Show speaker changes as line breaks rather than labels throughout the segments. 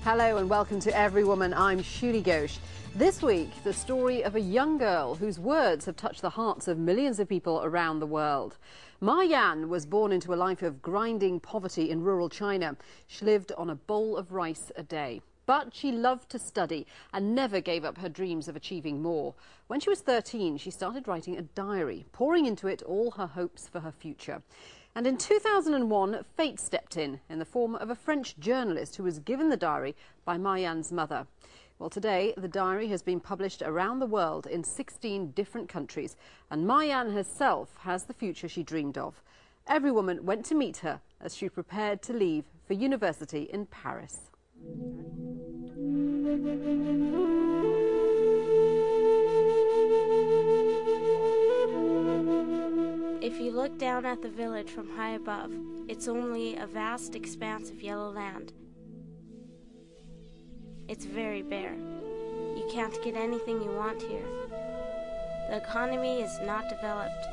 Hello and welcome to Every Woman. I'm Shuli Ghosh. This week, the story of a young girl whose words have touched the hearts of millions of people around the world. Ma Yan was born into a life of grinding poverty in rural China. She lived on a bowl of rice a day. But she loved to study and never gave up her dreams of achieving more. When she was 13, she started writing a diary, pouring into it all her hopes for her future. And in 2001, fate stepped in the form of a French journalist who was given the diary by Ma Yan's mother. Well, today, the diary has been published around the world in 16 different countries, and Ma Yan herself has the future she dreamed of. Every Woman went to meet her as she prepared to leave for university in Paris.
If you look down at the village from high above, it's only a vast expanse of yellow land. It's very bare. You can't get anything you want here. The economy is not developed.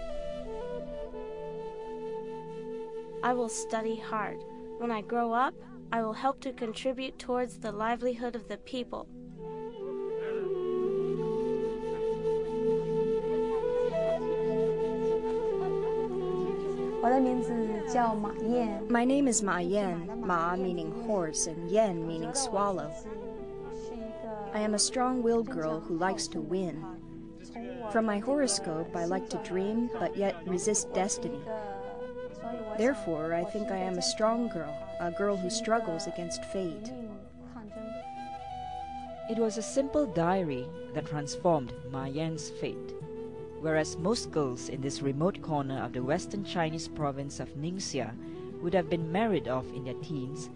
I will study hard. When I grow up, I will help to contribute towards the livelihood of the people.
My name is Ma Yan, Ma meaning horse and Yan meaning swallow. I am a strong-willed girl who likes to win. From my horoscope, I like to dream but yet resist destiny. Therefore, I think I am a strong girl, a girl who struggles against fate.
It was a simple diary that transformed Ma Yan's fate. Whereas most girls in this remote corner of the western Chinese province of Ningxia would have been married off in their teens,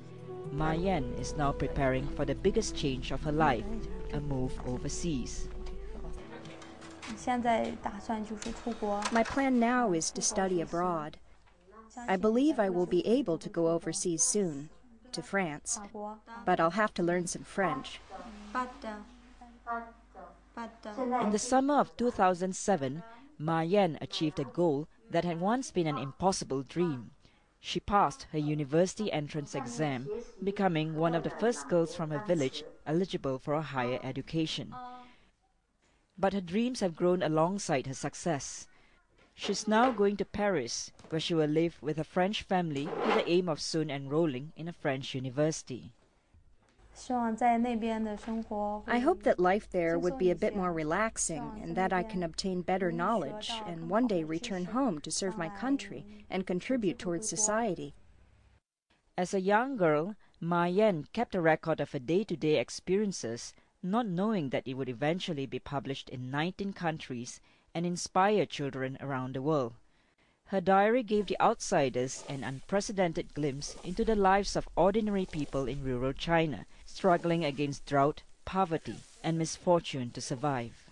Ma Yan is now preparing for the biggest change of her life, a move overseas.
My plan now is to study abroad. I believe I will be able to go overseas soon, to France, but I'll have to learn some French.
In the summer of 2007, Ma Yan achieved a goal that had once been an impossible dream. She passed her university entrance exam, becoming one of the first girls from her village eligible for a higher education. But her dreams have grown alongside her success. She's now going to Paris, where she will live with a French family with the aim of soon enrolling in a French university.
I hope that life there would be a bit more relaxing and that I can obtain better knowledge and one day return home to serve my country and contribute towards society.
As a young girl, Ma Yan kept a record of her day-to-day experiences, not knowing that it would eventually be published in 19 countries and inspire children around the world. Her diary gave the outsiders an unprecedented glimpse into the lives of ordinary people in rural China, struggling against drought, poverty, and misfortune to survive.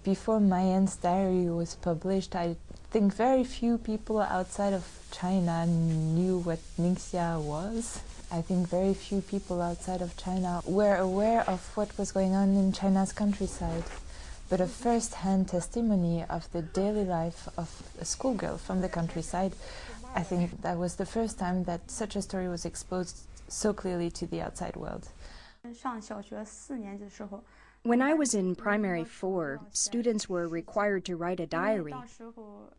Before Ma Yan's diary was published, I think very few people outside of China knew what Ningxia was. I think very few people outside of China were aware of what was going on in China's countryside. But a first-hand testimony of the daily life of a schoolgirl from the countryside, I think that was the first time that such a story was exposed so clearly to the outside world.
When I was in primary 4, students were required to write a diary.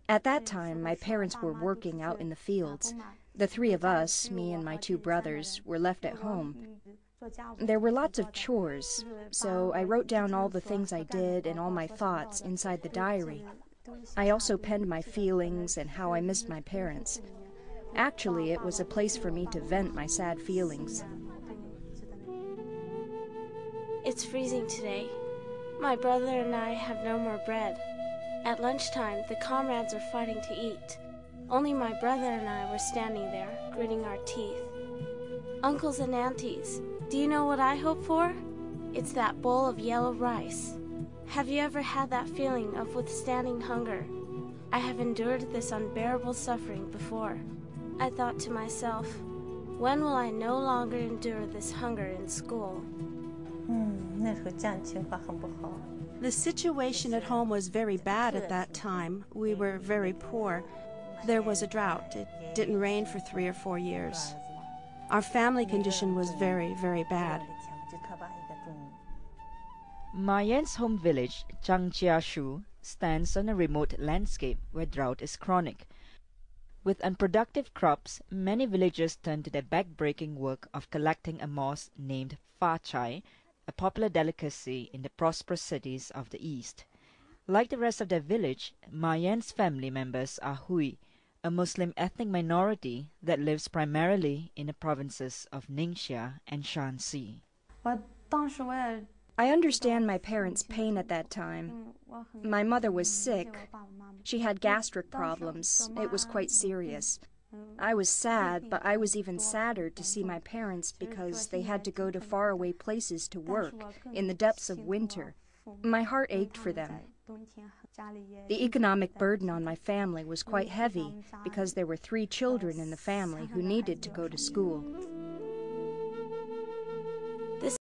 At that time, my parents were working out in the fields. The three of us, me and my 2 brothers, were left at home. There were lots of chores, so I wrote down all the things I did and all my thoughts inside the diary. I also penned my feelings and how I missed my parents. Actually, it was a place for me to vent my sad feelings.
It's freezing today. My brother and I have no more bread. At lunchtime, the comrades are fighting to eat. Only my brother and I were standing there, gritting our teeth. Uncles and aunties, do you know what I hope for? It's that bowl of yellow rice. Have you ever had that feeling of withstanding hunger? I have endured this unbearable suffering before. I thought to myself, when will I no longer endure this hunger in school?
The situation at home was very bad at that time. We were very poor. There was a drought. It didn't rain for 3 or 4 years. Our family condition was very, very bad.
Ma Yan's home village, Ningxia stands on a remote landscape where drought is chronic. With unproductive crops, many villagers turn to the back-breaking work of collecting a moss named fa chai, a popular delicacy in the prosperous cities of the east. Like the rest of the village, Ma Yan's family members are Hui, a Muslim ethnic minority that lives primarily in the provinces of Ningxia and Shanxi.
I understand my parents' pain at that time. My mother was sick. She had gastric problems. It was quite serious. I was sad, but I was even sadder to see my parents because they had to go to faraway places to work in the depths of winter. My heart ached for them. The economic burden on my family was quite heavy because there were 3 children in the family who needed to go to school.